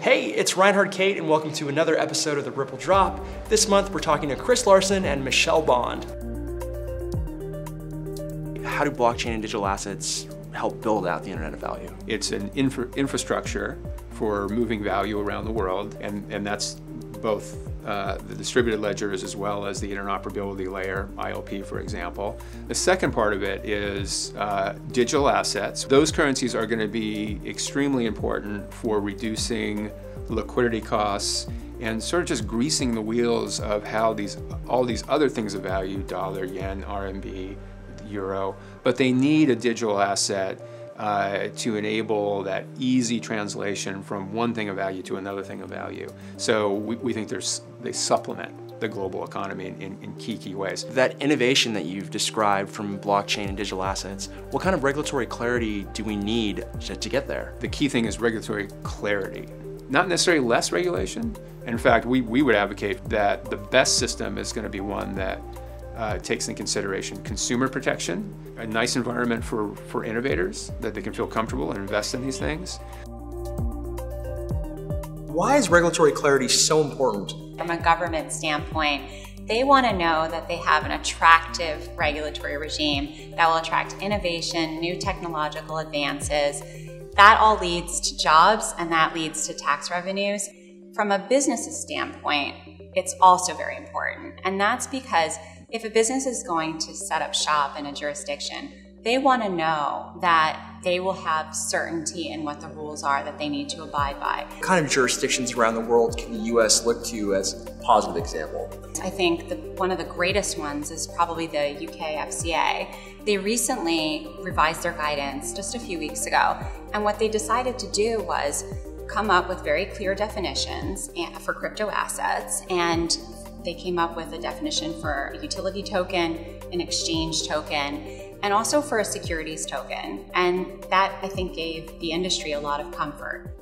Hey, it's Reinhard Kate and welcome to another episode of the Ripple Drop. This month we're talking to Chris Larsen and Michelle Bond. How do blockchain and digital assets help build out the Internet of Value? It's an infrastructure for moving value around the world, and that's both the distributed ledgers as well as the interoperability layer, ILP for example. The second part of it is digital assets. Those currencies are going to be extremely important for reducing liquidity costs and sort of just greasing the wheels of how all these other things of value, dollar, yen, RMB, euro, but they need a digital asset to enable that easy translation from one thing of value to another thing of value. So we think they supplement the global economy in key ways. That innovation that you've described from blockchain and digital assets, what kind of regulatory clarity do we need to get there? The key thing is regulatory clarity. Not necessarily less regulation. In fact, we would advocate that the best system is going to be one that takes into consideration consumer protection, a nice environment for innovators, that they can feel comfortable and invest in these things. Why is regulatory clarity so important? From a government standpoint, they want to know that they have an attractive regulatory regime that will attract innovation, new technological advances. That all leads to jobs and that leads to tax revenues. From a business standpoint, it's also very important. And that's because if a business is going to set up shop in a jurisdiction, they want to know that they will have certainty in what the rules are that they need to abide by. What kind of jurisdictions around the world can the US look to as a positive example? I think one of the greatest ones is probably the UK FCA. They recently revised their guidance just a few weeks ago, and what they decided to do was come up with very clear definitions for crypto assets, and they came up with a definition for a utility token, an exchange token, and also for a securities token. And that, I think, gave the industry a lot of comfort.